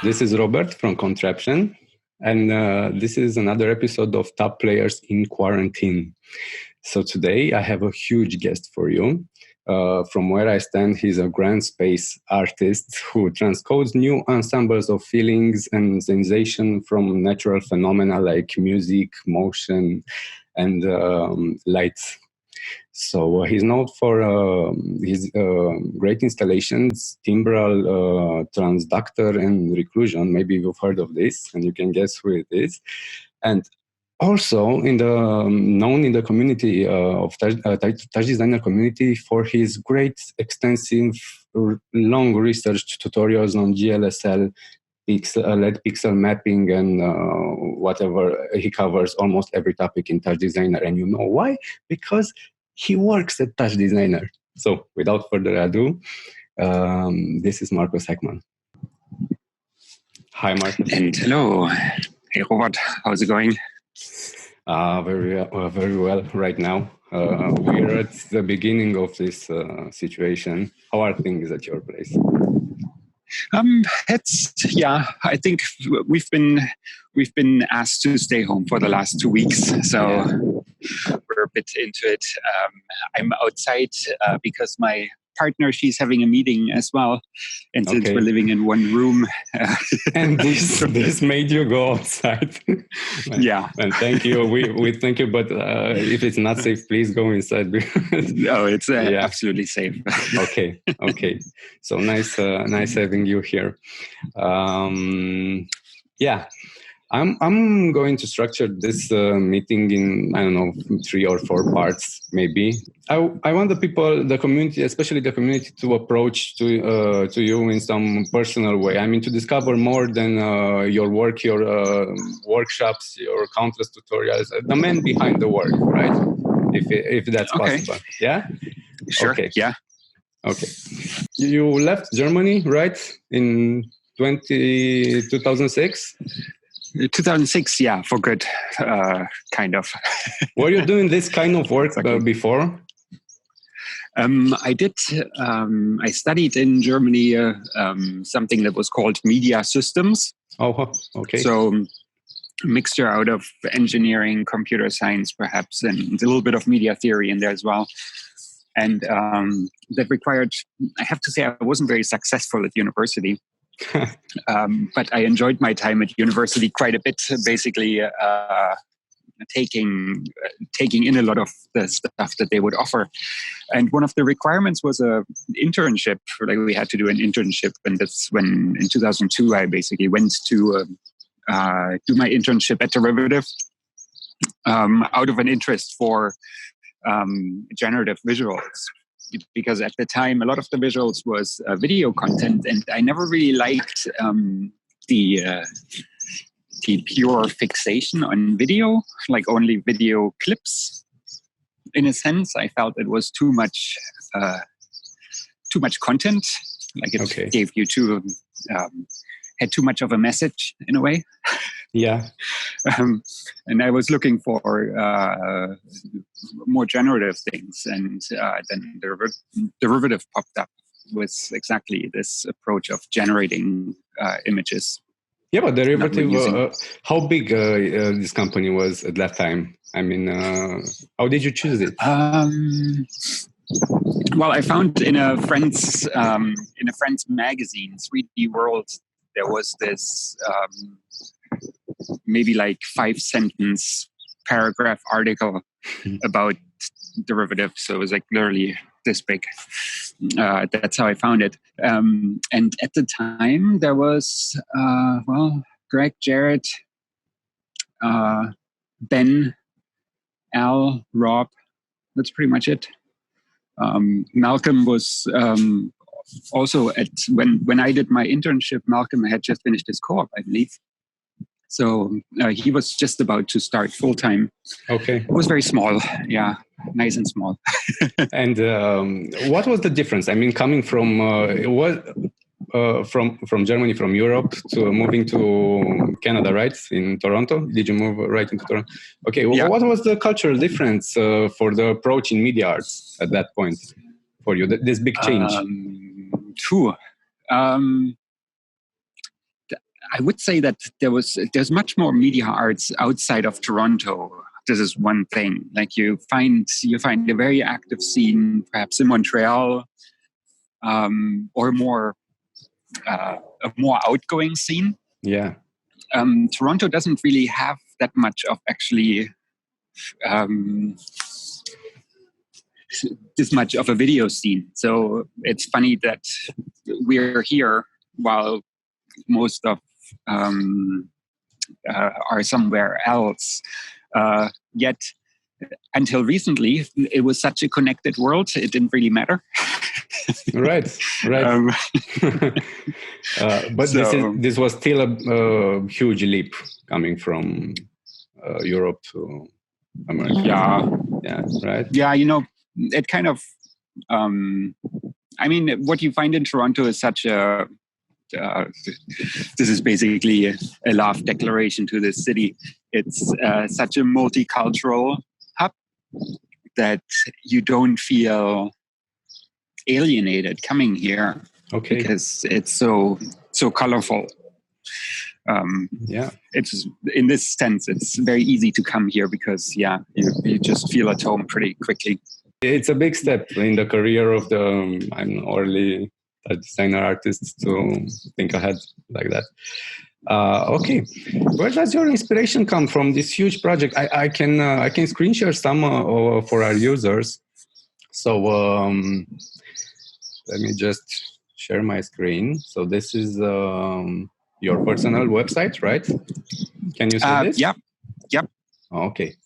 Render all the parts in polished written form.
This is Robert from Contraption, and this is another episode of Top Players in Quarantine. So today I have a huge guest for you. From where I stand, he's a grand space artist who transcodes new ensembles of feelings and sensation from natural phenomena like music, motion, and light. So he's known for his great installations, timbral, transductor, and reclusion. Maybe you've heard of this, and you can guess who it is. And also known in the community of touch designer community for his great, extensive, long research tutorials on GLSL, LED pixel mapping, and whatever. He covers almost every topic in touch designer. And you know why? Because he works at Touch Designer. So without further ado, this is Markus Heckmann. Hi, Markus. And hello. Hey, Robert. How's it going? Very well right now. We're at the beginning of this situation. How are things at your place? I think we've been asked to stay home for the last 2 weeks, so we're a bit into it. I'm outside because my partner, she's having a meeting as well, and since we're living in one room, and this made you go outside. Yeah, and thank you. We thank you, but if it's not safe, please go inside. No, it's absolutely safe. Okay. So nice having you here. I'm going to structure this meeting in, I don't know, 3 or 4 parts, maybe. I want the community, especially the community, to approach to you in some personal way. I mean, to discover more than your work, your workshops, your countless tutorials, the man behind the work, right? If that's possible. Yeah? Sure, okay. Yeah. Okay. You left Germany, right? In 2006? 2006, yeah, for good, kind of. Were you doing this kind of work before? I did. I studied in Germany something that was called media systems. Oh, okay. So a mixture out of engineering, computer science, perhaps, and a little bit of media theory in there as well. And that required, I have to say, I wasn't very successful at university. But I enjoyed my time at university quite a bit, basically taking in a lot of the stuff that they would offer. And one of the requirements was an internship. Like, we had to do an internship, and that's when, in 2002, I basically went to do my internship at Derivative out of an interest for generative visuals. Because at the time, a lot of the visuals was video content, and I never really liked the pure fixation on video, like only video clips. In a sense, I felt it was too much content. Like, it gave you had too much of a message in a way. Yeah. And I was looking for more generative things, and then Derivative popped up with exactly this approach of generating images. Yeah, but Derivative, how big this company was at that time? I mean, how did you choose it? Well, I found in a friend's magazine, 3D World, there was this maybe like 5-sentence paragraph article about Derivative. So it was like literally this big. That's how I found it. And at the time there was, Greg, Jared, Ben, Al, Rob. That's pretty much it. Malcolm was also when I did my internship. Malcolm had just finished his co-op, I believe. So he was just about to start full time. Okay. It was very small. Yeah, nice and small. And what was the difference? I mean, coming from from Germany, from Europe, to moving to Canada, right? In Toronto. Did you move right into Toronto? Okay. Yeah. What was the cultural difference for the approach in media arts at that point for you? This big change. I would say that there's much more media arts outside of Toronto. This is one thing. Like you find a very active scene, perhaps in Montreal, or a more outgoing scene. Yeah. Toronto doesn't really have that much of actually this much of a video scene. So it's funny that we're here while most of are somewhere else. Yet until recently, it was such a connected world, it didn't really matter. Right. But this was still a huge leap coming from Europe to America. Yeah, right. Yeah, it kind of. What you find in Toronto is such a. This is basically a love declaration to this city. It's such a multicultural hub that you don't feel alienated coming here. Okay. Because it's so colorful. It's in this sense, it's very easy to come here because you just feel at home pretty quickly. It's a big step in the career of the early designer artists to think ahead like that. Okay, where does your inspiration come from? This huge project. I can screen share some for our users. So let me just share my screen. So this is your personal website, right? Can you see this? Yep. Okay.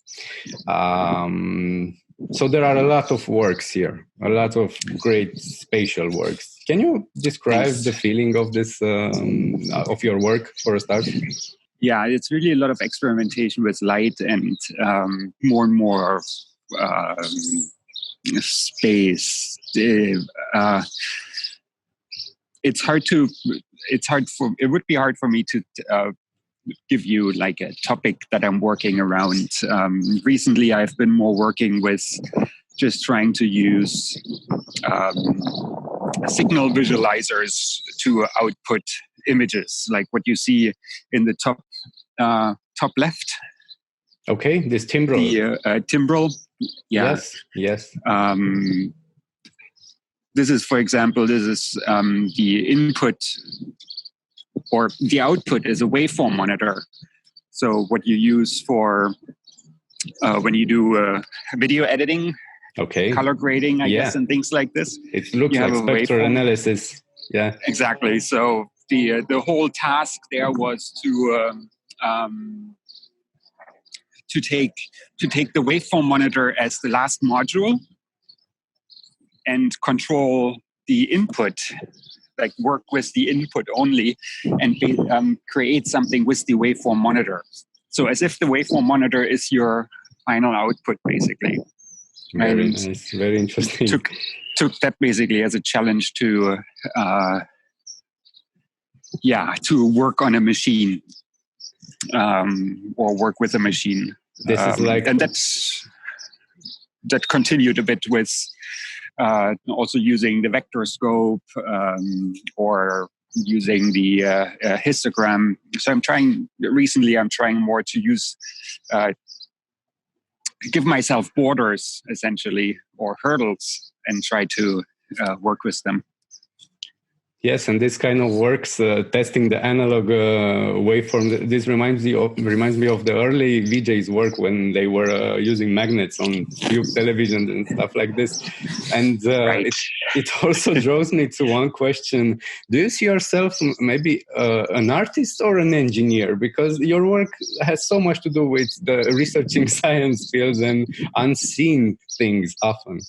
So there are a lot of works here, a lot of great spatial works. Can you describe the feeling of this of your work for a start? Yeah, it's really a lot of experimentation with light and more and more space. It would be hard for me to give you like a topic that I'm working around. Recently, I've been more working with just trying to use signal visualizers to output images, like what you see in the top left. Okay, this timbrel. The timbrel. Yeah. Yes. This is, for example, the input. Or the output is a waveform monitor. So what you use for when you do video editing, color grading, I guess, and things like this. It looks like spectral analysis. Yeah, exactly. So the whole task there was to take the waveform monitor as the last module and control the input. Like work with the input only and create something with the waveform monitor. So as if the waveform monitor is your final output, basically. Very nice, very interesting. Took that basically as a challenge to work on a machine or work with a machine. This is like, and that continued a bit with. Also using the vector scope or using the histogram. So I'm trying more to use, give myself borders essentially or hurdles and try to work with them. Yes, and this kind of works, testing the analog waveform. This reminds me of the early VJs' work when they were using magnets on tube television and stuff like this. And it also draws me to one question: do you see yourself maybe an artist or an engineer? Because your work has so much to do with the researching science fields and unseen things often.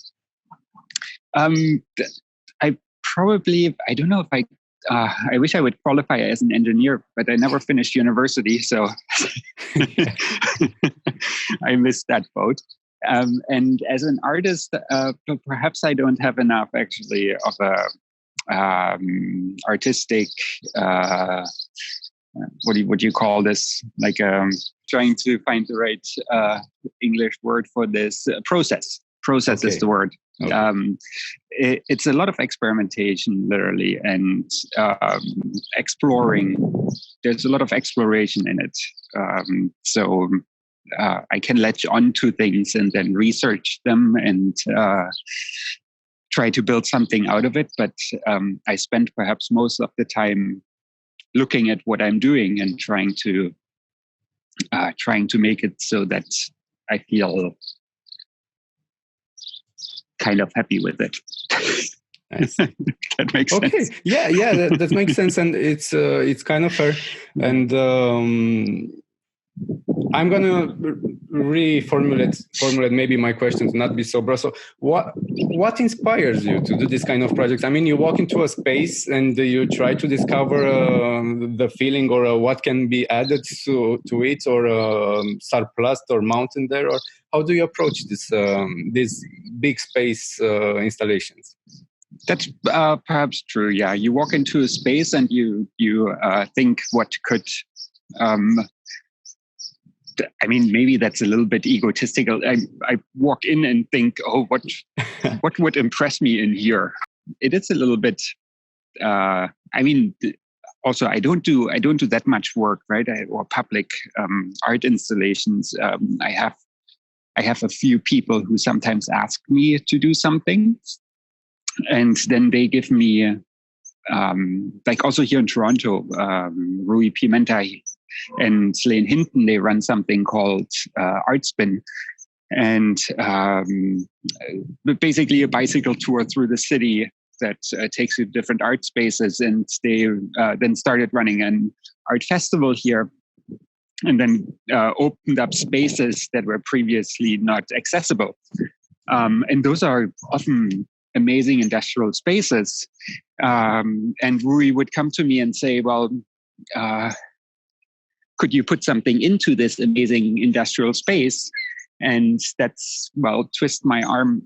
I don't know if I wish I would qualify as an engineer, but I never finished university, so I missed that boat. And as an artist, perhaps I don't have enough actually of a artistic, what do you call this? Like trying to find the right English word for this process. Process is the word. Okay. It's a lot of experimentation, literally, and exploring. There's a lot of exploration in it. So I can latch onto things and then research them and try to build something out of it. But I spend perhaps most of the time looking at what I'm doing and trying to make it so that I feel kind of happy with it. Nice. That makes sense. Okay. Yeah, that makes sense, and it's kind of fair. And I'm gonna formulate maybe my question to not be so broad. So what inspires you to do this kind of projects? I mean, you walk into a space and you try to discover the feeling or what can be added to it, or surplus or mountain there, or how do you approach this these big space installations? That's perhaps true. Yeah, you walk into a space and you think what could. I mean, maybe that's a little bit egotistical. I walk in and think, oh, what would impress me in here? It is a little bit. I mean, also I don't do that much work, right? Or public art installations. I have a few people who sometimes ask me to do something, and then they give me, like also here in Toronto, Rui Pimenta and Slane Hinton, they run something called Art Spin, and basically a bicycle tour through the city that takes you to different art spaces. And they then started running an art festival here, and then opened up spaces that were previously not accessible. And those are often amazing industrial spaces. And Rui would come to me and say, well, could you put something into this amazing industrial space? And that's, well, twist my arm.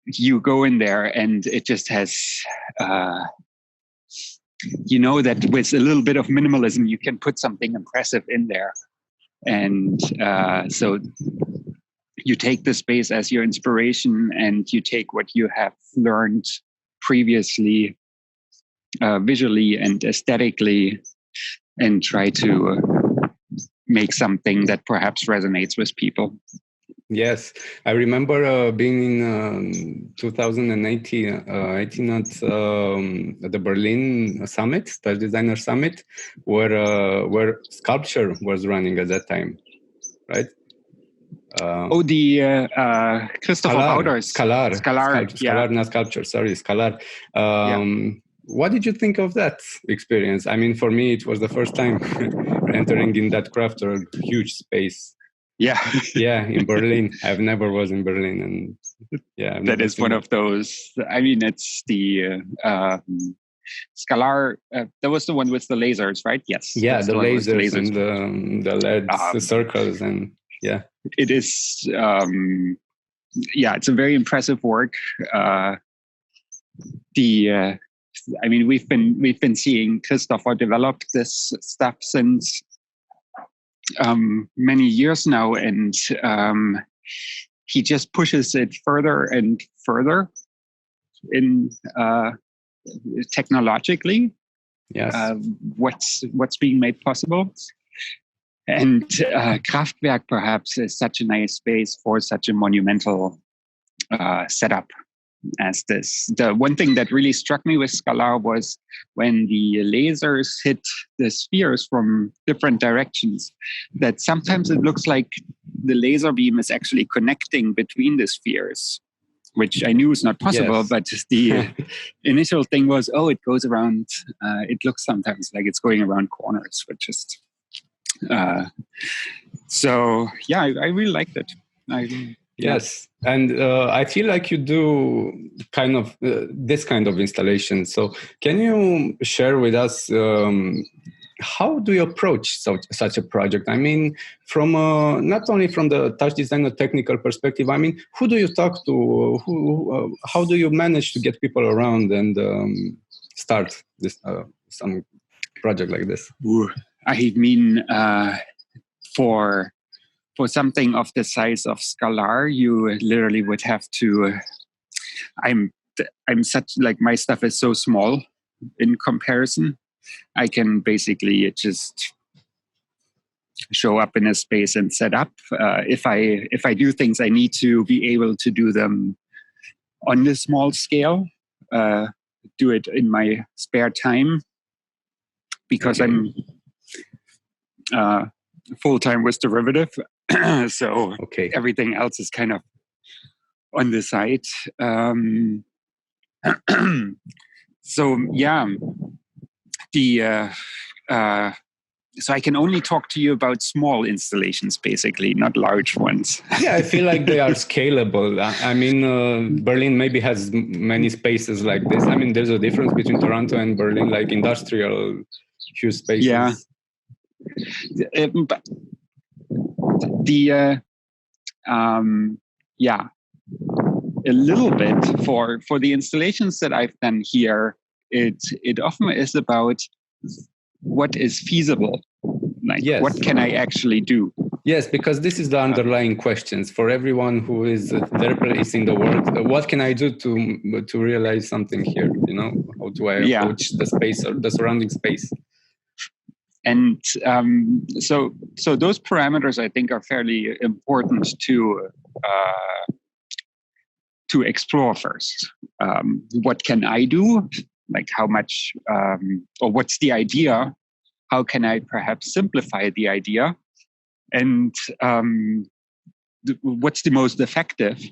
You go in there and it just has, that with a little bit of minimalism, you can put something impressive in there. And so you take the space as your inspiration, and you take what you have learned previously, visually and aesthetically, and try to make something that perhaps resonates with people. Yes, I remember being in 2018 at the Berlin Summit, Touch Designer Summit, where sculpture was running at that time, right? The Christopher Powders. Scalar, not sculpture. Sorry, Scalar. What did you think of that experience? I mean, for me, it was the first time entering in that craft or huge space. Yeah. Yeah, in Berlin. I've never was in Berlin, and yeah. That is one of those. I mean, it's the Scalar. That was the one with the lasers, right? Yes. Yeah, the lasers and the LEDs, the circles, and yeah. It is. It's a very impressive work. I mean, we've been seeing Christopher develop this stuff since many years now, and he just pushes it further and further in technologically. Yes. What's being made possible. And Kraftwerk perhaps is such a nice space for such a monumental setup as this. The one thing that really struck me with Scalar was when the lasers hit the spheres from different directions, that sometimes it looks like the laser beam is actually connecting between the spheres, which I knew was not possible. Yes. But the initial thing was, it goes around, it looks sometimes like it's going around corners, which is... I really liked it. Yes, and I feel like you do kind of this kind of installation. So can you share with us how do you approach such a project? I mean, from not only from the touch design or technical perspective. I mean, who do you talk to? How do you manage to get people around and start this some project like this? I mean, for for something of the size of Scalar, you literally would have to. I'm such like my stuff is so small in comparison. I can basically just show up in a space and set up. If I do things, I need to be able to do them on the small scale. Do it in my spare time because I'm full-time with derivative. So everything else is kind of on the side. So yeah, so I can only talk to you about small installations, basically, not large ones. Yeah, I feel like they are scalable. I mean, Berlin maybe has many spaces like this. I mean, there's a difference between Toronto and Berlin, like industrial huge spaces. Yeah. But a little bit for the installations that I've done here, it often is about what is feasible, like what can I actually do. Yes, because this is the underlying questions for everyone who is their place in the world. What can I do to realize something here? You know, how do I approach the space or the surrounding space? And so those parameters, I think, are fairly important to explore first. What can I do? Like how much, or what's the idea? How can I perhaps simplify the idea? And what's the most effective?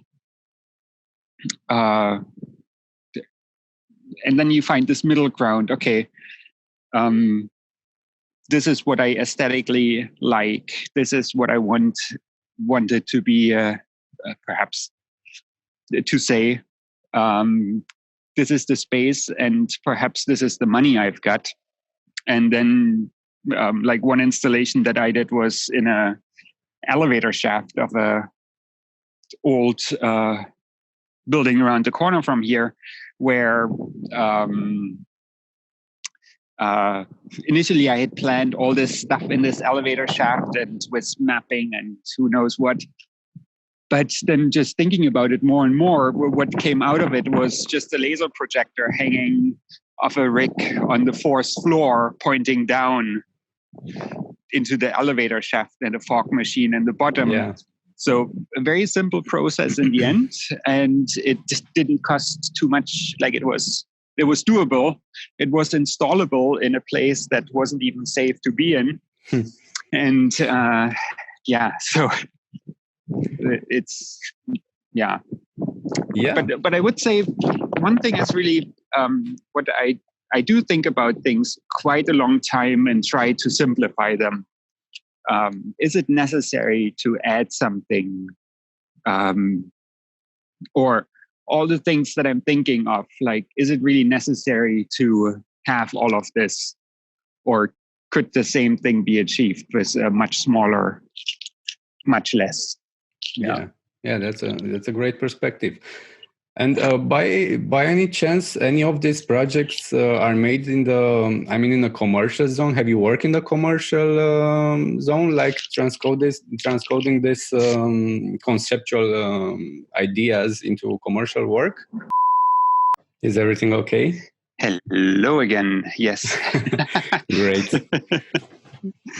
And then you find this middle ground. Okay, this is what I aesthetically like. This is what I wanted to be, perhaps to say. This is the space, and perhaps this is the money I've got. And then, like one installation that I did was in a elevator shaft of a old building around the corner from here, where initially I had planned all this stuff in this elevator shaft and with mapping and who knows what. But then just thinking about it more and more, what came out of it was just a laser projector hanging off a rig on the 4th floor, pointing down into the elevator shaft and a fog machine in the bottom. Yeah. So a very simple process in the end. And it just didn't cost too much. Like it was doable. It was installable in a place that wasn't even safe to be in. And so it's but I would say one thing is really what I do think about things quite a long time and try to simplify them. Is it necessary to add something, or all the things that I'm thinking of, like, is it really necessary to have all of this, or could the same thing be achieved with a much smaller, much less? Yeah, that's a great perspective. And by any chance, any of these projects are made in the commercial zone? Have you worked in the commercial zone, like transcoding this conceptual ideas into commercial work? Is everything okay? Hello again. Yes. Great.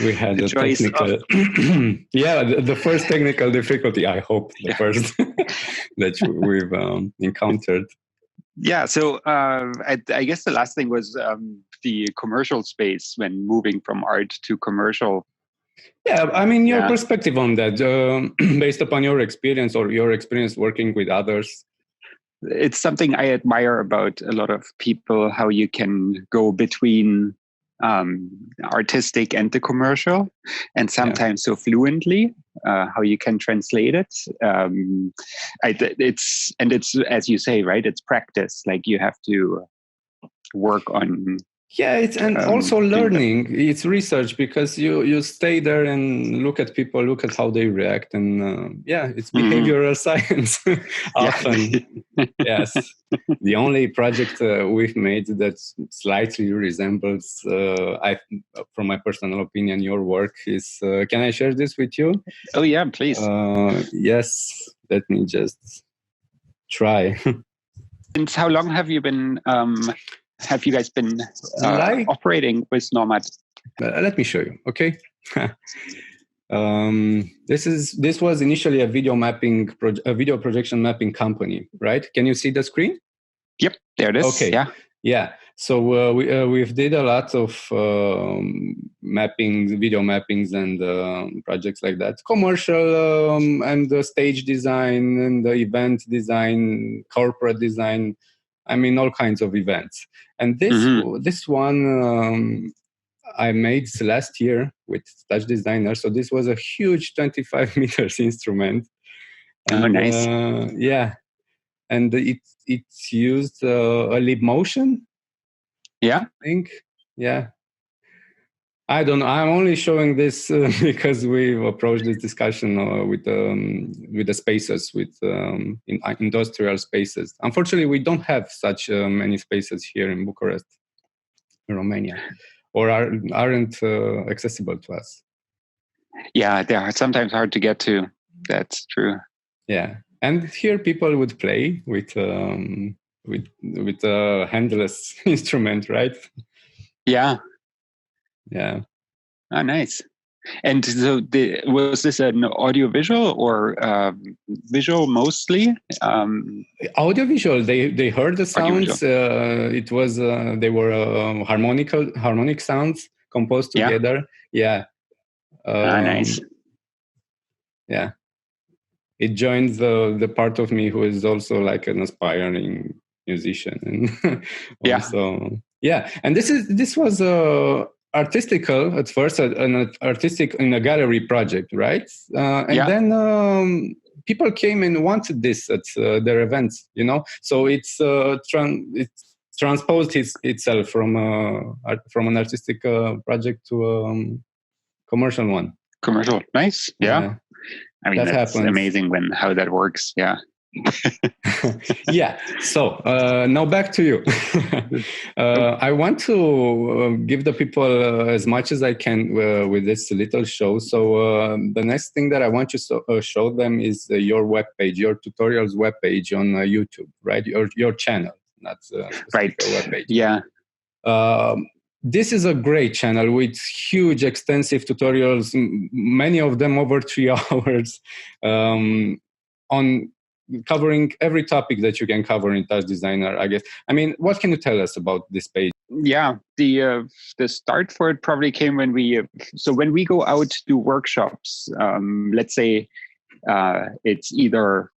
We had a technical, the first technical difficulty. I hope the first that we've encountered. Yeah, so I guess the last thing was the commercial space when moving from art to commercial. Yeah, I mean, your perspective on that, based upon your experience or your experience working with others. It's something I admire about a lot of people, how you can go between artistic and the commercial, and sometimes so fluently, how you can translate it. It's as you say, right? It's practice. Like you have to work on Yeah, it's and also learning. It's research because you stay there and look at people, look at how they react, and it's behavioral science often. Yes, the only project we've made that slightly resembles, from my personal opinion, your work is. Can I share this with you? Oh yeah, please. Yes, let me just try. Since how long have you been? Have you guys been operating with Nomad? Let me show you. Okay. This was initially a video video projection mapping company, right? Can you see the screen? Yep, there it is. Okay. Yeah. So we've did a lot of mappings, video mappings, and projects like that. Commercial and the stage design and the event design, corporate design. I mean, all kinds of events. And this one I made last year with Touch Designer. So this was a huge 25 meters instrument. And, oh, nice. Yeah. And it's used a lip motion. Yeah. I think. Yeah. I don't know. I'm only showing this because we've approached this discussion with the spaces, with in industrial spaces. Unfortunately, we don't have such many spaces here in Bucharest, Romania, or aren't accessible to us. Yeah, they are sometimes hard to get to. That's true. Yeah, and here people would play with a handless instrument, right? Yeah. Yeah. Oh, nice. And so, was this an audio-visual or visual mostly? Audio-visual. They heard the sounds. It was they were harmonic sounds composed together. Yeah. Nice. Yeah. It joins the part of me who is also like an aspiring musician, and also And this was artistical at first, an artistic in a gallery project, right? Then people came and wanted this at their events, So it's transposed itself from an artistic project to a commercial one. Commercial, nice, yeah. I mean, that's amazing how that works. Yeah. Yeah. So now back to you. I want to give the people as much as I can with this little show. So the next thing that I want to show them is your webpage, your tutorials webpage on YouTube, right? Your channel, not right. Webpage. Yeah. This is a great channel with huge, extensive tutorials, many of them over 3 hours, on covering every topic that you can cover in Touch Designer, I guess. I mean, what can you tell us about this page? Yeah, the start for it probably came when we go out to do workshops. Let's say it's either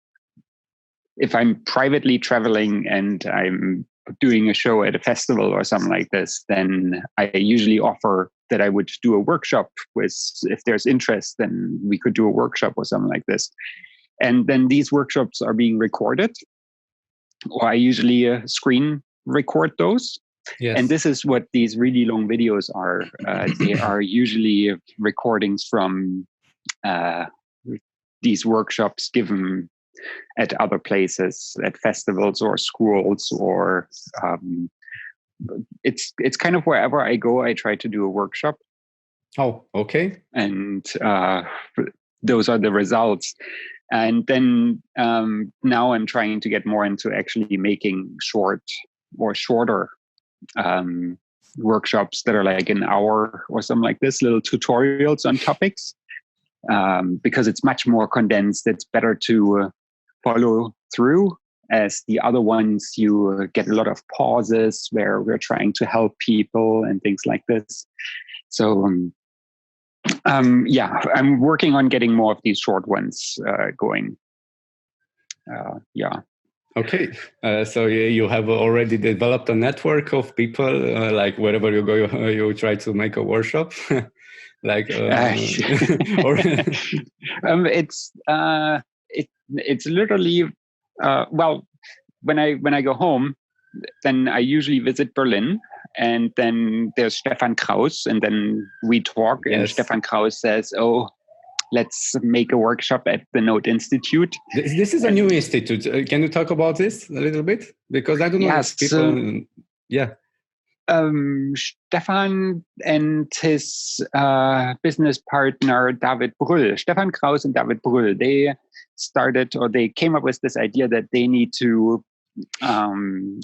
if I'm privately traveling and I'm doing a show at a festival or something like this, then I usually offer that I would do a workshop if there's interest, then we could do a workshop or something like this. And then these workshops are being recorded, or I usually screen record those. Yes. And this is what these really long videos are. They are usually recordings from these workshops given at other places, at festivals or schools, or it's kind of wherever I go, I try to do a workshop. Oh, okay. And those are the results. And then now I'm trying to get more into actually making shorter workshops that are like an hour or something like this, little tutorials on topics, because it's much more condensed. It's better to follow through, as the other ones you get a lot of pauses where we're trying to help people and things like this. So I'm working on getting more of these short ones going. Okay, so you have already developed a network of people, like wherever you go, you try to make a workshop. Like it's literally when I go home, then I usually visit Berlin, And then there's Stefan Kraus, and then we talk, and Stefan Kraus says, "Oh, let's make a workshop at the Node Institute." This is a new institute. Can you talk about this a little bit? Because I don't know if people... Stefan and his business partner, David Brüll, Stefan Kraus and David Brüll, they came up with this idea that they need to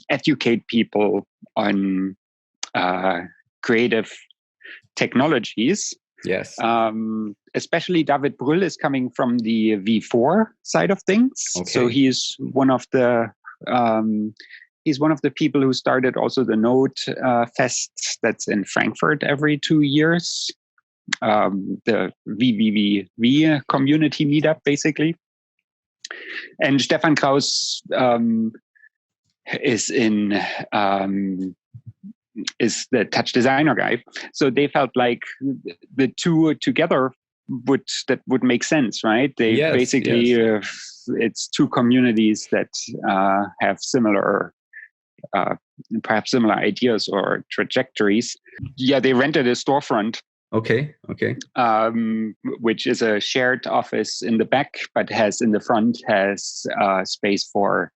educate people on creative technologies. Yes. Especially David Brüll is coming from the V4 side of things. Okay. So he's one of the people who started also the Node Fest that's in Frankfurt every 2 years. The VVV community meetup, basically. And Stefan Kraus is the touch designer guy. So they felt like the two together would make sense, right? They basically it's two communities that have similar perhaps similar ideas or trajectories. Yeah, they rented a storefront. Okay. Which is a shared office in the back, but in the front has space for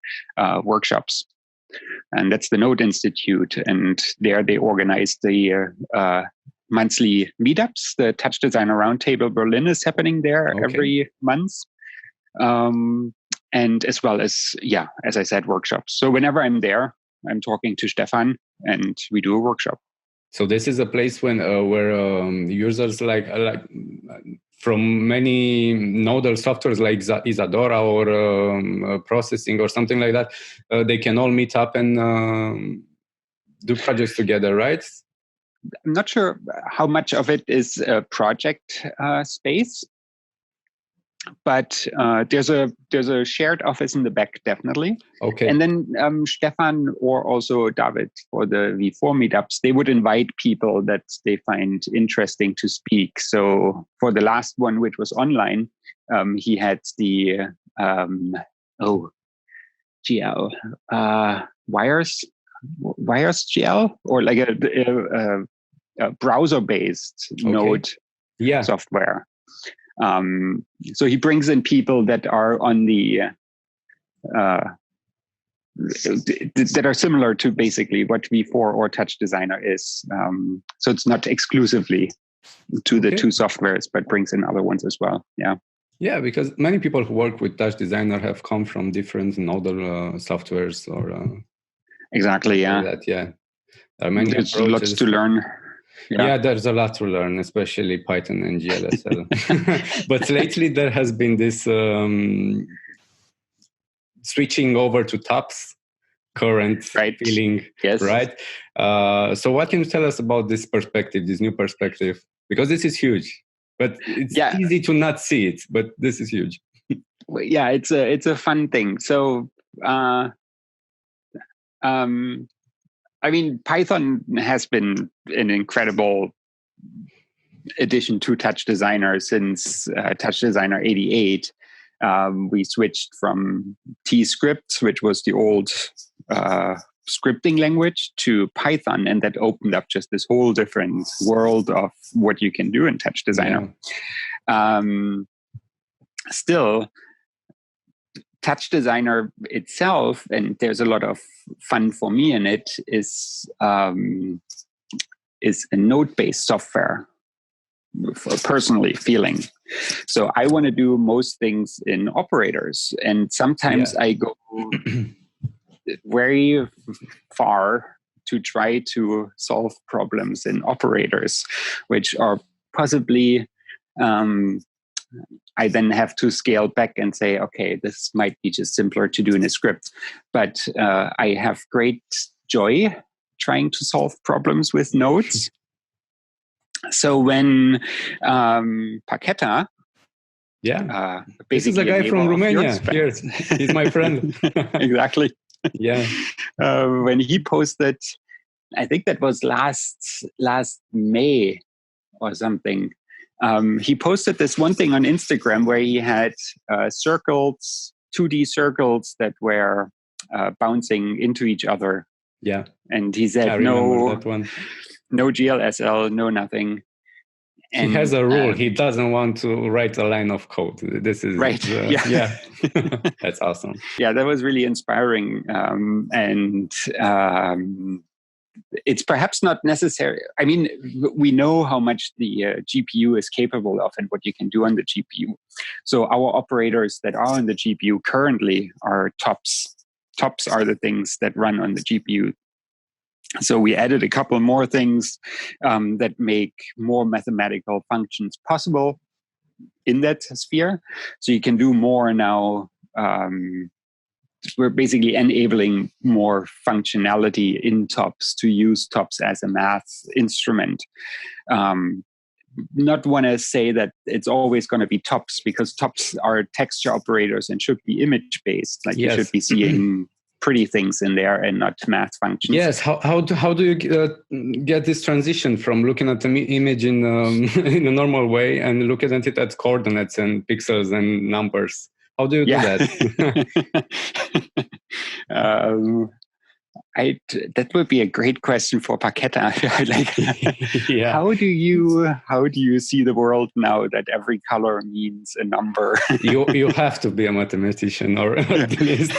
workshops. And that's the Node Institute. And there they organize the monthly meetups. The Touch Designer Roundtable Berlin is happening there every month. And as well as, as I said, workshops. So whenever I'm there, I'm talking to Stefan and we do a workshop. So this is a place where users like from many nodal softwares like Isadora or processing or something like that, they can all meet up and do projects together, right? I'm not sure how much of it is a project space, but there's a shared office in the back, definitely. Okay. And then Stefan or also David for the V4 meetups, they would invite people that they find interesting to speak. So for the last one, which was online, he had the GL Wires GL, or like a browser-based Node software. So he brings in people that are on the that are similar to basically what V4 or Touch Designer is. So it's not exclusively to the two softwares, but brings in other ones as well. Yeah, because many people who work with Touch Designer have come from different nodal softwares or exactly. That, there are many There's approaches. Lots to learn. Yeah, there's a lot to learn, especially Python and GLSL. But lately there has been this switching over to TOPS current feeling, right? So what can you tell us about this perspective, this new perspective? Because this is huge, but it's easy to not see it, but this is huge. Yeah, it's a fun thing. So, I mean, Python has been an incredible addition to Touch Designer since Touch Designer 88. We switched from T-Script, which was the old scripting language, to Python, and that opened up just this whole different world of what you can do in Touch Designer. Still, Touch Designer itself, and there's a lot of fun for me in it, is a node-based software, personally feeling. So I want to do most things in operators, and sometimes I go very far to try to solve problems in operators, which are possibly I then have to scale back and say, okay, this might be just simpler to do in a script. But I have great joy trying to solve problems with nodes. So when Paketa, this is a guy from Romania. Here, he's my friend. Exactly. Yeah. When he posted, I think that was last May or something. He posted this one thing on Instagram where he had circles, 2D circles that were bouncing into each other Yeah. And he I said, remember that one. no GLSL, no nothing. He has a rule. He doesn't want to write a line of code. This is right. Yeah. That's awesome. Yeah, that was really inspiring. It's perhaps not necessary. I mean, we know how much the GPU is capable of and what you can do on the GPU. So our operators that are on the GPU currently are TOPS. TOPS are the things that run on the GPU. So we added a couple more things that make more mathematical functions possible in that sphere. So you can do more now. We're basically enabling more functionality in TOPS to use TOPS as a math instrument. Not want to say that it's always going to be TOPS, because TOPS are texture operators and should be image based. Like you should be seeing pretty things in there and not math functions. Yes. How do you get this transition from looking at the image in in a normal way and looking at it at coordinates and pixels and numbers? How do you do that? That would be a great question for Paketa. How do you see the world now that every color means a number? you have to be a mathematician, or at least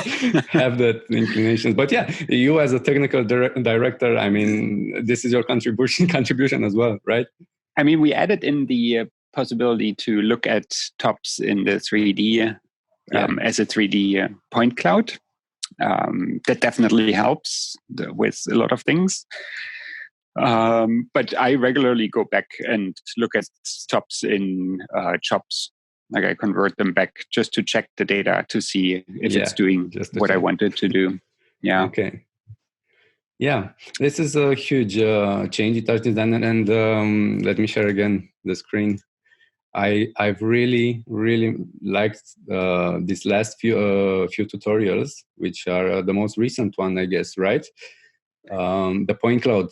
have that inclination. But yeah, you as a technical director, I mean, this is your contribution as well, right? I mean, we added in the possibility to look at TOPS in the 3D as a 3D point cloud. That definitely helps with a lot of things. But I regularly go back and look at TOPS in CHOPS. Like I convert them back just to check the data to see if it's doing what I wanted to do. Yeah. Okay. Yeah, this is a huge change in touch design. And let me share again the screen. I've really liked these last few tutorials, which are the most recent one, I guess, right? The point cloud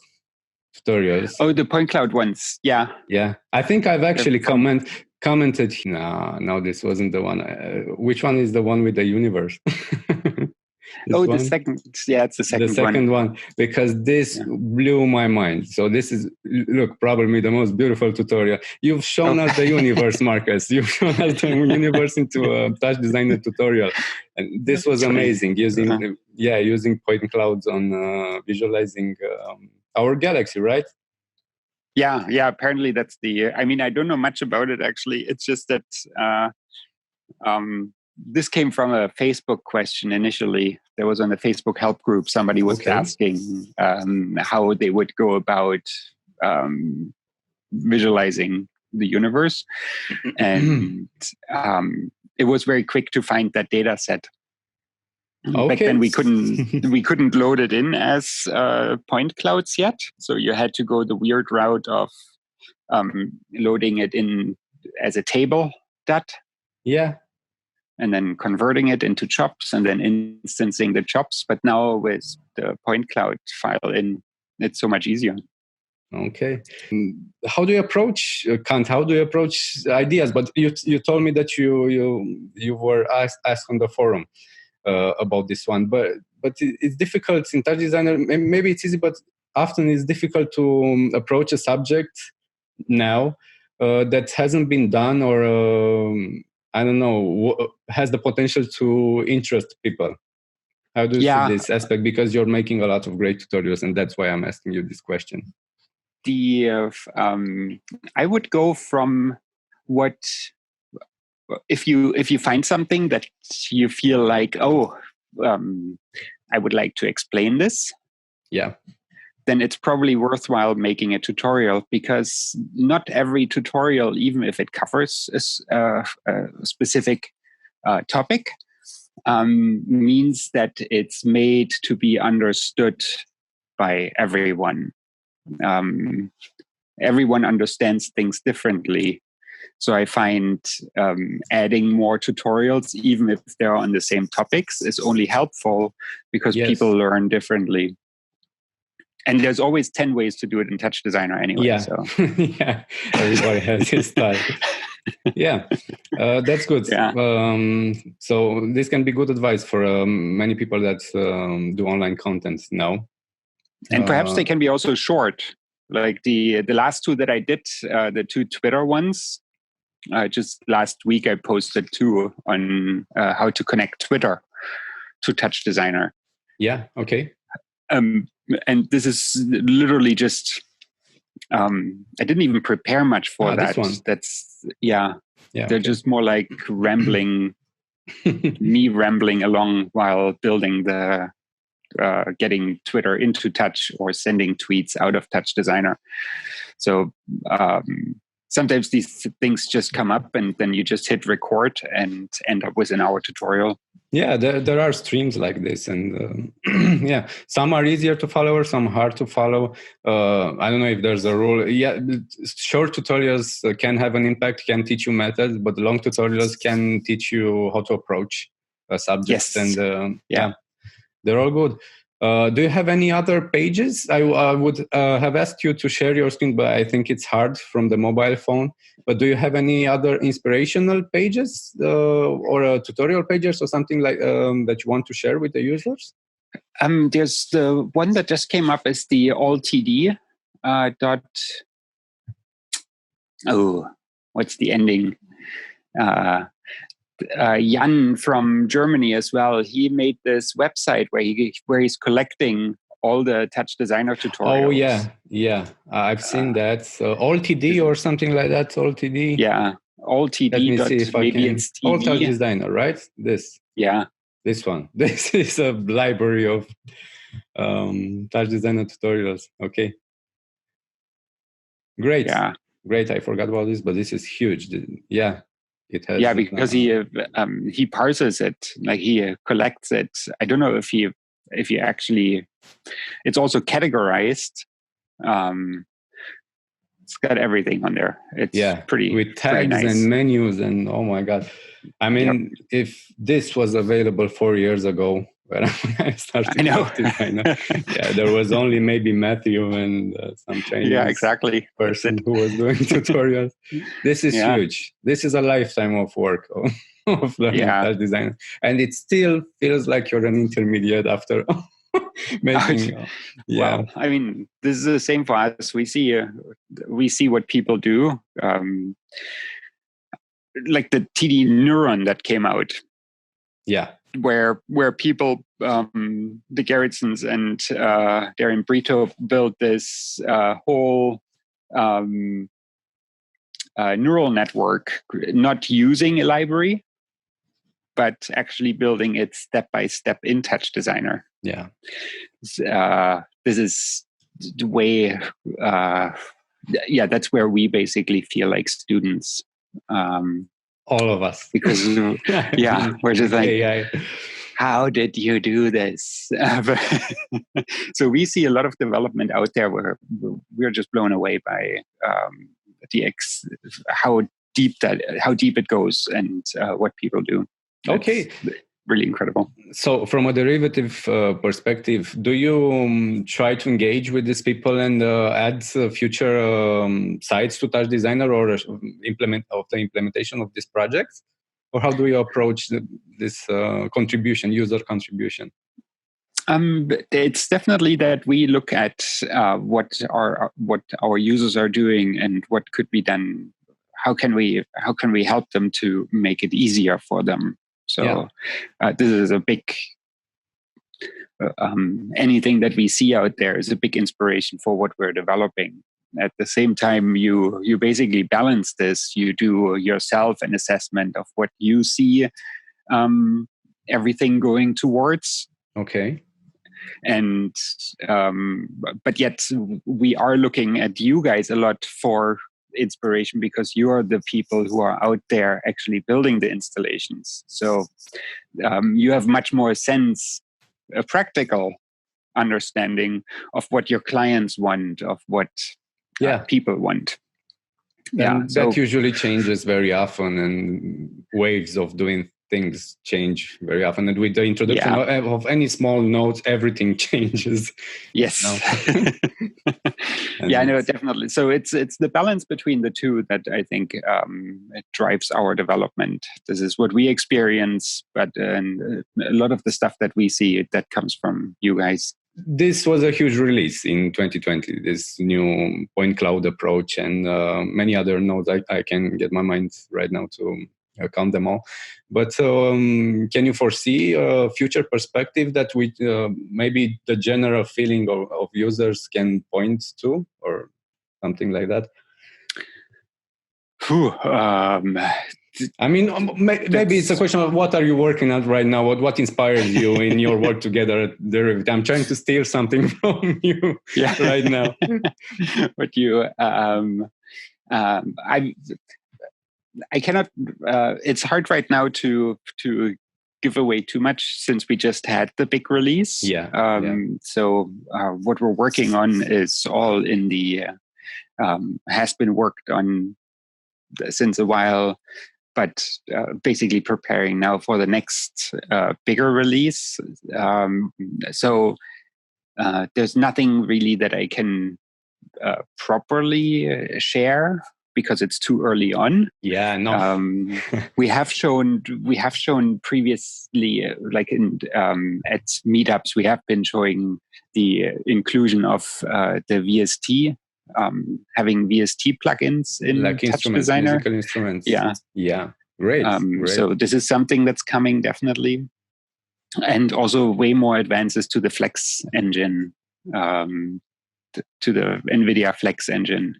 tutorials. Oh, the point cloud ones, yeah. Yeah, I think I've actually commented. No, this wasn't the one. Which one is the one with the universe? The second. Yeah, it's the second one, because this blew my mind. So this is, look, probably the most beautiful tutorial. You've shown us the universe, Markus. You've shown us the universe into a touch designer tutorial. And this was amazing, using point clouds on visualizing our galaxy, right? Yeah. Apparently that's I mean, I don't know much about it, actually. It's just that this came from a Facebook question initially. There was on the Facebook help group, somebody was asking how they would go about visualizing the universe. And it was very quick to find that data set. Back then we couldn't load it in as point clouds yet. So you had to go the weird route of loading it in as a table DAT. Yeah. And then converting it into chops and then instancing the chops. But now with the point cloud file in, it's so much easier. Okay. How do you approach Kant? How do you approach ideas? But you told me that you were asked on the forum about this one. But it's difficult in touch designer. Maybe it's easy, but often it's difficult to approach a subject now that hasn't been done, or I don't know, has the potential to interest people. How do you see this aspect? Because you're making a lot of great tutorials, and that's why I'm asking you this question. I would go from what, if you find something that you feel like, I would like to explain this. Yeah. Then it's probably worthwhile making a tutorial, because not every tutorial, even if it covers a specific topic, means that it's made to be understood by everyone. Everyone understands things differently. So I find adding more tutorials, even if they're on the same topics, is only helpful because people learn differently. And there's always 10 ways to do it in Touch Designer anyway. Yeah, so. Yeah, everybody has his style. Yeah, that's good. Yeah. So this can be good advice for many people that do online content now. And perhaps they can be also short. Like the last two that I did, the two Twitter ones, just last week I posted two on how to connect Twitter to Touch Designer. Yeah, okay. And this is literally just, I didn't even prepare much for that. This one. That's, they're okay. just more like rambling, me rambling along while building the, getting Twitter into Touch or sending tweets out of Touch Designer. So sometimes these things just come up and then you just hit record and end up with an hour tutorial. Yeah, there are streams like this, and yeah, some are easier to follow or some hard to follow. I don't know if there's a rule. Yeah, short tutorials can have an impact, can teach you methods, but long tutorials can teach you how to approach subjects. Yes. And they're all good. Do you have any other pages? I would have asked you to share your screen, but I think it's hard from the mobile phone. But do you have any other inspirational pages or tutorial pages or something like that you want to share with the users? There's the one that just came up is the alltd what's the ending? Jan from Germany as well. He made this website where he's collecting all the Touch Designer tutorials. Oh yeah, I've seen that. So alltd or something like that. Alltd. Yeah, alltd. Let me see if I can. It's TV. All Touch Designer, right? This. Yeah. This one. This is a library of Touch Designer tutorials. Okay. Great. Yeah. Great. I forgot about this, but this is huge. Yeah. It has. Yeah, because he parses it, like he collects it. I don't know if he actually. It's also categorized. It's got everything on there. It's pretty with tags nice. And menus and oh my god! I mean, if this was available 4 years ago when I started, there was only maybe Matthew and some Chinese person who was doing tutorials. This is huge. This is a lifetime of work of learning Touch Design, and it still feels like you're an intermediate after. Well, I mean, this is the same for us. We see what people do, like the TD Neuron that came out. Yeah, where people, the Gerritsons and Darren Brito built this whole neural network, not using a library, but actually building it step by step in Touch Designer. Yeah. This is the way, that's where we basically feel like students. All of us. Because, we're just like, how did you do this? So we see a lot of development out there where we're just blown away by how deep it goes and what people do. Okay. It's really incredible. So from a derivative perspective, do you try to engage with these people and add future sites to Touch Designer or implementation of this project? Or how do you approach this user contribution? It's definitely that we look at what our users are doing and what could be done. How can we help them to make it easier for them? So this is a big. Anything that we see out there is a big inspiration for what we're developing. At the same time, you basically balance this. You do yourself an assessment of what you see everything going towards. Okay. And but yet we are looking at you guys a lot for inspiration because you are the people who are out there actually building the installations. So you have much more sense, a practical understanding of what your clients want, of what people want. That usually changes very often, and waves of doing things change very often. And with the introduction of any small notes, everything changes. Yes. No, definitely. So it's the balance between the two that I think it drives our development. This is what we experience, but a lot of the stuff that we see, that comes from you guys. this was a huge release in 2020, this new point cloud approach, and many other nodes. I can get my mind right now to count them all. But can you foresee a future perspective that we maybe the general feeling of users can point to, or something like that? I mean, maybe it's a question of what are you working at right now? What inspires you in your work together at Derivative? I'm trying to steal something from you right now. But you, I cannot. It's hard right now to give away too much since we just had the big release. So what we're working on is all in the has been worked on since a while, but basically preparing now for the next bigger release. So there's nothing really that I can properly share because it's too early on. Yeah, no. we have shown previously, like at meetups, we have been showing the inclusion of the VST. Having VST plugins in like Touch instruments, Designer. Musical instruments. Yeah. Great. So this is something that's coming definitely. And also way more advances to the Flex engine, to the NVIDIA Flex engine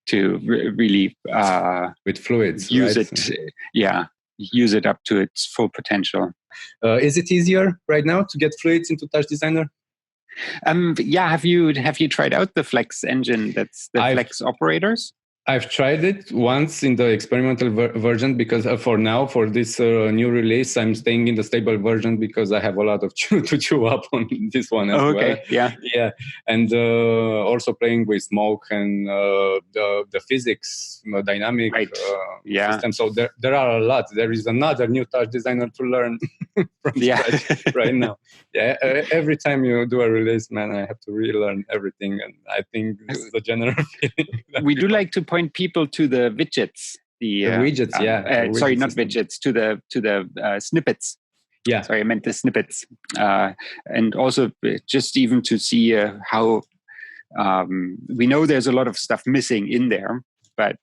to really with fluids, use right? Use it up to its full potential. Is it easier right now to get fluids into Touch Designer? Have you tried out the Flex engine? That's the Flex operators. I've tried it once in the experimental version because for now, for this new release, I'm staying in the stable version because I have a lot of to chew up on this one as well. Yeah. And also playing with smoke and the physics, dynamic system. So there are a lot. There is another new Touch Designer to learn from scratch right now. Every time you do a release, man, I have to relearn everything. And I think this is the general feeling. We do like to point people to the widgets. The widgets, sorry, not widgets. To the snippets. Yeah. Sorry, I meant the snippets. And also just even to see how we know there's a lot of stuff missing in there, but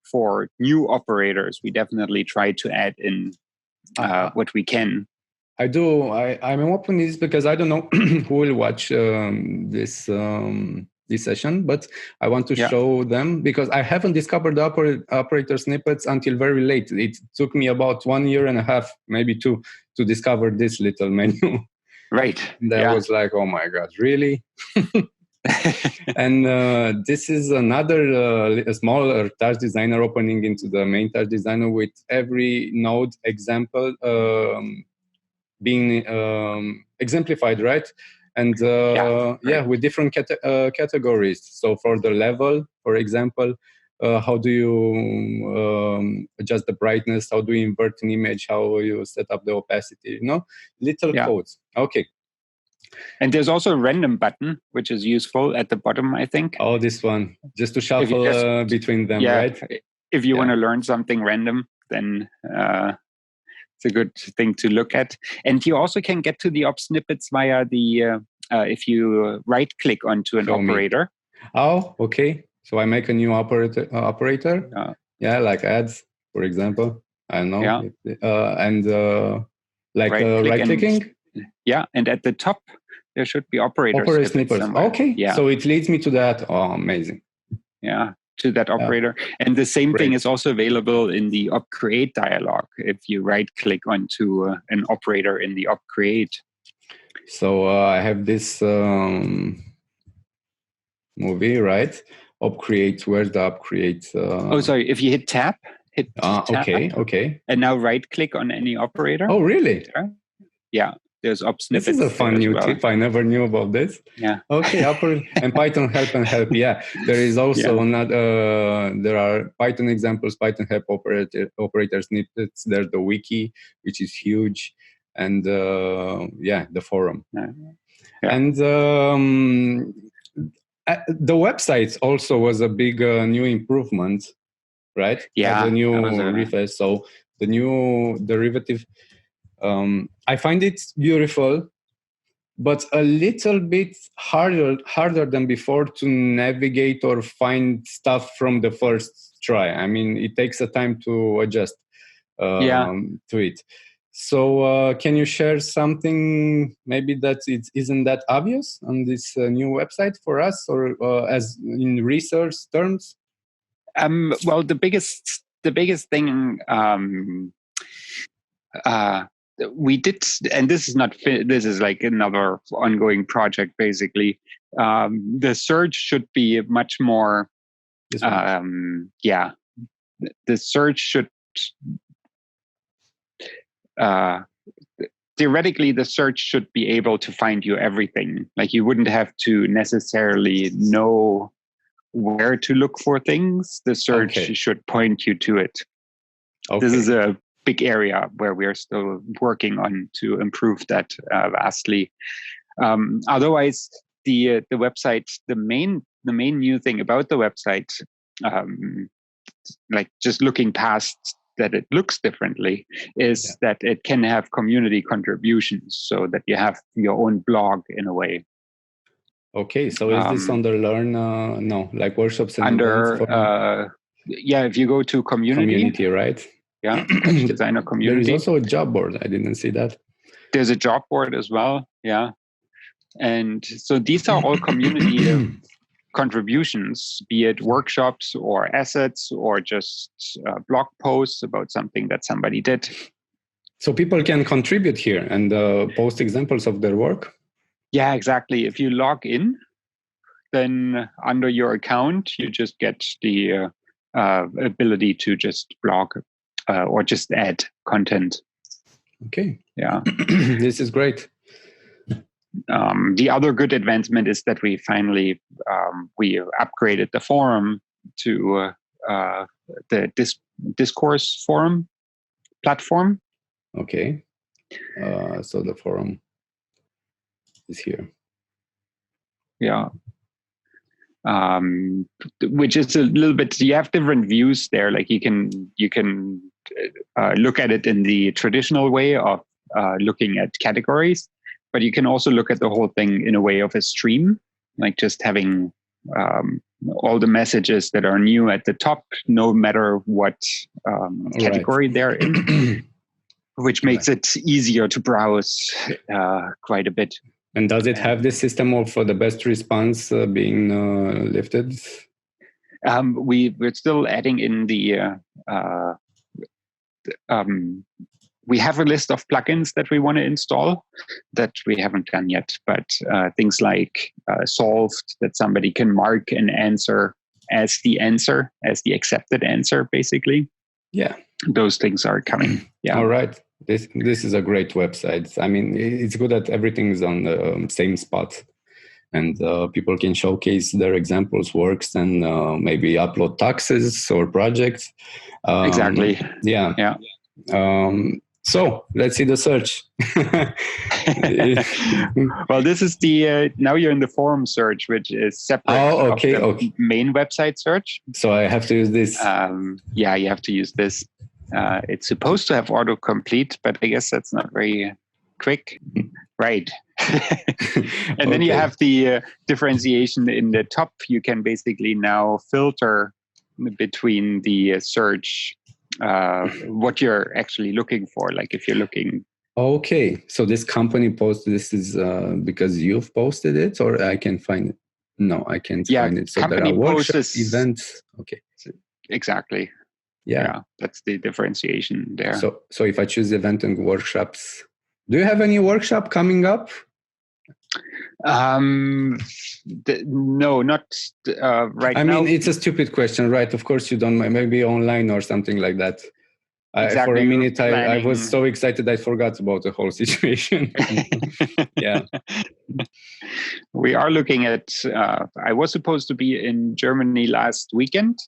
for new operators, we definitely try to add in what we can. I do. I'm open this because I don't know who will watch this session, but I want to show them because I haven't discovered the operator snippets until very late. It took me about 1.5 years, maybe 2, to discover this little menu. Right. That was like, oh my God, really? And this is another a smaller Touch Designer opening into the main Touch Designer with every node example being exemplified, right? And with different categories. So for the level, for example, how do you adjust the brightness? How do you invert an image? How you set up the opacity? Little codes. Okay. And there's also a random button, which is useful at the bottom, I think. Oh, this one, just to shuffle between them, right? If you want to learn something random, then it's a good thing to look at. And you also can get to the op snippets via the, if you right-click onto an operator. Oh, okay. So I make a new operator. Like ads, for example. I don't know. And right-clicking? And at the top, there should be operator snippets. Okay. Yeah. So it leads me to that. Oh, amazing. Yeah, to that operator. And the same thing is also available in the op create dialog if you right-click onto an operator in the op create. So I have this movie, right? Op create. Where's the op create? If you hit tab. Tab, okay. And now right-click on any operator. Oh, really? Yeah. There's op snippets. This is a fun new tip. I never knew about this. Yeah. Okay. And Python help and help. Yeah. There is also there are Python examples, Python help operator snippets. There's the wiki, which is huge, and the forum. And the website also was a big new improvement, right? Yeah. The new refresh. So the new derivative. I find it beautiful but a little bit harder than before to navigate or find stuff from the first try. I mean, it takes a time to adjust to it. So can you share something maybe that it isn't that obvious on this new website for us, or as in research terms? Well, the biggest thing we did, and this is not this is like another ongoing project basically. The search should be much more the search should theoretically the search should be able to find you everything. Like, you wouldn't have to necessarily know where to look for things. The search should point you to it. This is a big area where we are still working on to improve that vastly. Otherwise, the website, the main new thing about the website, like just looking past that it looks differently, is that it can have community contributions, so that you have your own blog in a way. Okay, so is this under Learn? No, like workshops and under events for if you go to community, right? Yeah, Touch Designer community. There is also a job board. I didn't see that. There's a job board as well. Yeah, and so these are all community contributions, be it workshops or assets or just blog posts about something that somebody did. So people can contribute here and post examples of their work? Yeah, exactly. If you log in, then under your account, you just get the ability to just blog or just add content. Okay. Yeah. This is great. The other good advancement is that we finally we upgraded the forum to the discourse forum platform. Okay. So the forum is here. Yeah. Which is a little bit, you have different views there. Like, you can look at it in the traditional way of looking at categories, but you can also look at the whole thing in a way of a stream, like just having all the messages that are new at the top, no matter what category they're in, which makes it easier to browse quite a bit. And does it have this system of the best response being lifted? We're still adding in we have a list of plugins that we want to install that we haven't done yet, but things like solved, that somebody can mark an answer as the accepted answer, basically. Yeah. Those things are coming. Yeah. All right. This is a great website. I mean, it's good that everything is on the same spot, and people can showcase their examples, works, and maybe upload taxes or projects. Exactly. Yeah. Yeah. So let's see the search. Well, this is the now you're in the forum search, which is separate. Okay. Main website search. So I have to use this. Yeah, you have to use this. It's supposed to have autocomplete, but I guess that's not very quick. Right. And then you have the differentiation in the top. You can basically now filter between the search what you're actually looking for. Like, if you're looking. Okay. So this company post, this is because you've posted it, or I can find it? No, I can't find it. So there are workshops, events. Okay. Exactly. Yeah, that's the differentiation there. So if I choose event and workshops, do you have any workshop coming up? No, not right now. I mean, it's a stupid question, right? Of course you don't. Maybe online or something like that. Exactly. For a minute, I was so excited I forgot about the whole situation. Yeah. We are looking at, I was supposed to be in Germany last weekend,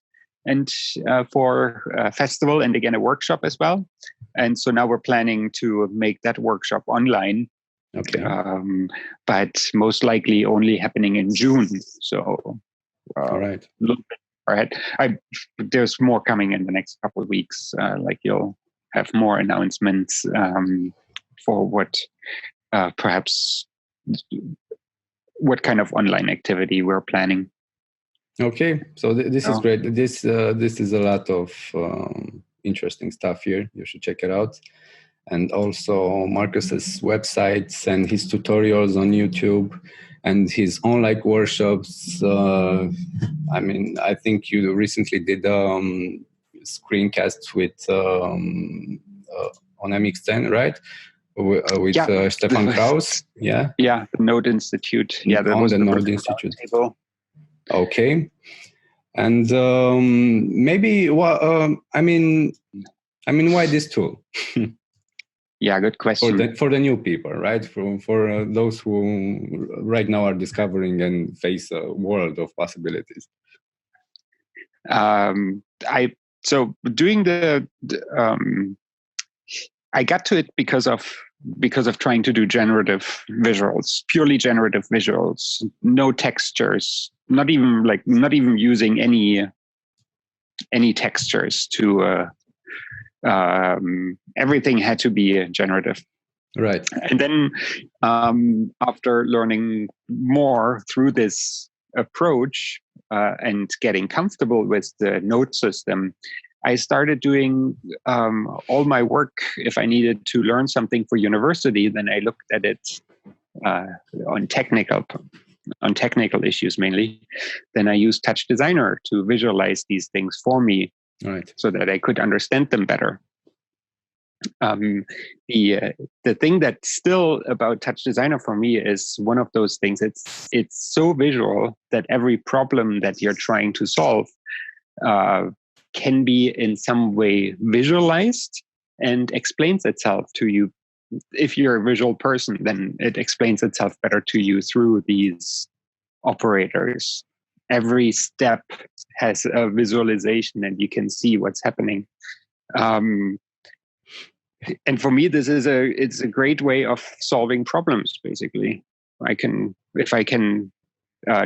and for a festival and again a workshop as well. And so now we're planning to make that workshop online. Okay. But most likely only happening in June. So all right. A little bit ahead. There's more coming in the next couple of weeks. Like, you'll have more announcements for what perhaps what kind of online activity we're planning. Okay, so this is great. This is a lot of interesting stuff here. You should check it out. And also Markus's websites and his tutorials on YouTube and his online workshops. I think you recently did screencasts with on MX10, right? With Stefan Kraus. Yeah, the Node Institute. Yeah, that was the Node Institute. Okay, and maybe why this tool? Yeah, good question. For the new people, right? For those who right now are discovering and face a world of possibilities. I got to it because of trying to do generative visuals, purely generative visuals, no textures, not even using any textures to. Everything had to be generative. Right. And then after learning more through this approach and getting comfortable with the node system, I started doing all my work. If I needed to learn something for university, then I looked at it on technical issues mainly. Then I used Touch Designer to visualize these things for me. Right. So that I could understand them better. The thing that's still about Touch Designer for me is one of those things. It's so visual that every problem that you're trying to solve can be in some way visualized and explains itself to you. If you're a visual person, then it explains itself better to you through these operators. Every step has a visualization and you can see what's happening. And for me, it's a great way of solving problems, basically. If I can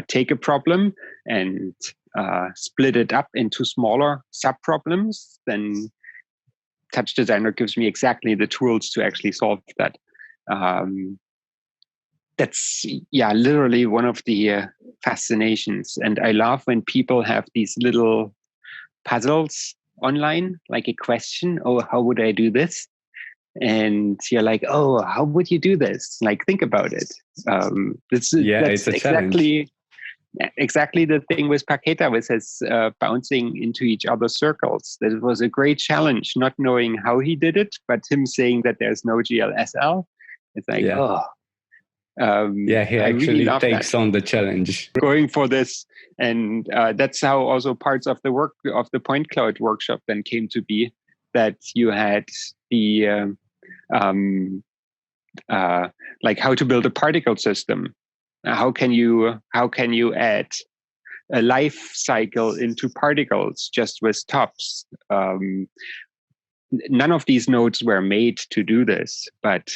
take a problem and split it up into smaller sub-problems, then Touch Designer gives me exactly the tools to actually solve that. That's literally one of the fascinations. And I love when people have these little puzzles online, like a question, how would I do this? And you're like, how would you do this? Like, think about it. That's exactly the thing with Paketa, with his bouncing into each other's circles. That it was a great challenge, not knowing how he did it, but him saying that there's no GLSL. It's like, he actually really takes on the challenge. Going for this. And that's how also parts of the work of the Point Cloud workshop then came to be, that you had the like how to build a particle system. How can you add a life cycle into particles just with tops? None of these nodes were made to do this, but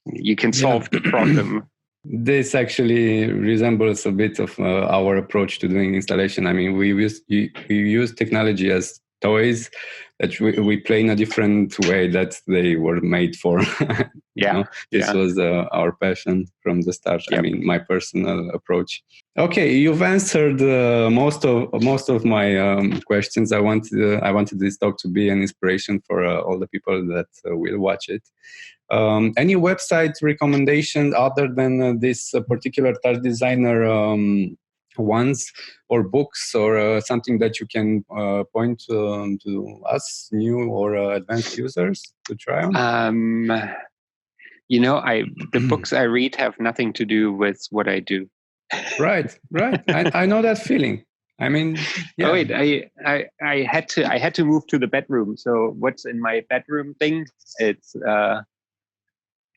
you can solve the problem. This actually resembles a bit of our approach to doing installation. I mean, we use technology as toys that we play in a different way that they were made for. This was our passion from the start. Yep. I mean, my personal approach. Okay, you've answered most of my questions. I wanted this talk to be an inspiration for all the people that will watch it. Any website recommendations other than this particular Touch Designer ones, or books, or something that you can point to us, new or advanced users, to try on? The books I read have nothing to do with what I do. Right. I know that feeling. I mean, Oh wait, I had to move to the bedroom. So what's in my bedroom thing? It's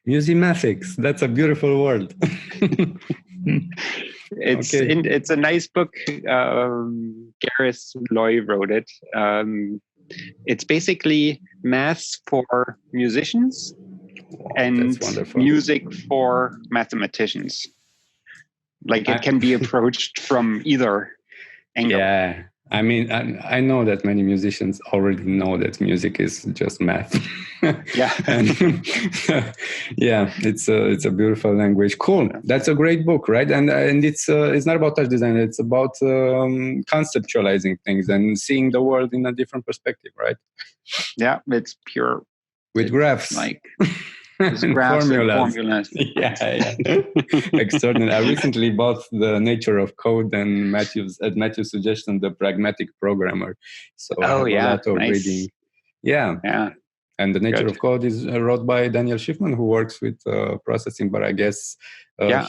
Museumatics. That's a beautiful word. It's a nice book. Gareth Loy wrote it. It's basically math for musicians and music for mathematicians. Like, it can be approached from either angle. Yeah, I mean, I know that many musicians already know that music is just math. Yeah. And yeah, it's a beautiful language. Cool. That's a great book, right? And it's not about touch design. It's about conceptualizing things and seeing the world in a different perspective, right? Yeah, it's pure. With graphs. Like and graphs formulas. and formulas. Yeah. Extraordinary. I recently bought The Nature of Code and Matthew's suggestion, The Pragmatic Programmer. So I have a lot of reading. Yeah. And The Nature of Code is wrote by Daniel Schiffman, who works with processing, but I guess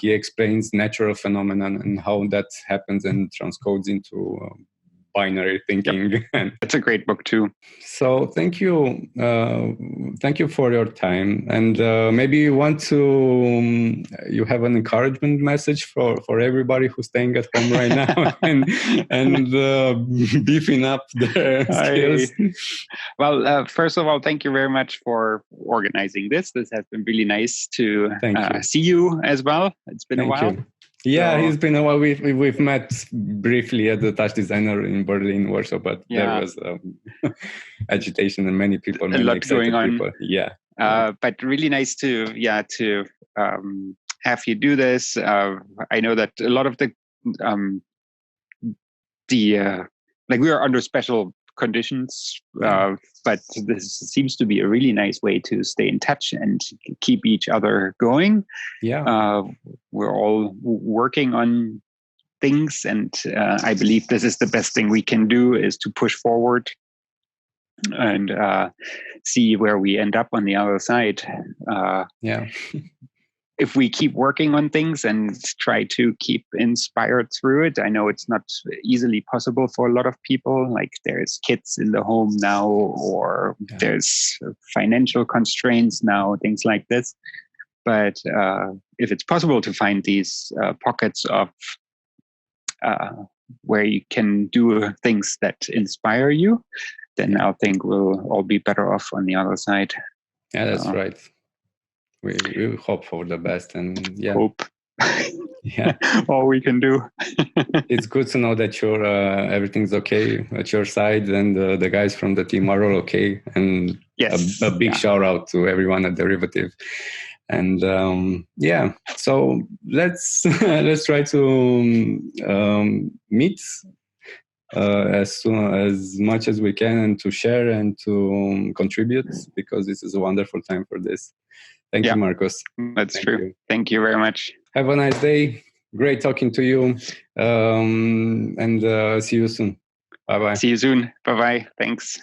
he explains natural phenomenon and how that happens and transcodes into binary thinking. Yep. It's a great book too. So thank you for your time. And maybe you want to you have an encouragement message for everybody who's staying at home right now and beefing up their skills. Well, first of all, thank you very much for organizing this. This has been really nice to see you as well. It's been a while. Yeah, it's been a while. We've met briefly at the Touch Designer in Berlin, Warsaw, but there was agitation and many people, many lot excited going on. people. Yeah, but really nice to have you do this. I know that a lot of the like we are under special conditions, but this seems to be a really nice way to stay in touch and keep each other going. We're all working on things, and I believe this is the best thing we can do, is to push forward and see where we end up on the other side. If we keep working on things and try to keep inspired through it, I know it's not easily possible for a lot of people. Like there's kids in the home now, or there's financial constraints now, things like this. But if it's possible to find these pockets of where you can do things that inspire you, then I think we'll all be better off on the other side. Yeah, that's right. We hope for the best, and hope. All we can do. It's good to know that everything's okay at your side, and the guys from the team are all okay. And a big shout out to everyone at Derivative. And so let's try to meet as much as we can, and to share and to contribute, because this is a wonderful time for this. Thank you, Markus. That's true. Thank you very much. Have a nice day. Great talking to you. And see you soon. Bye-bye. See you soon. Bye-bye. Thanks.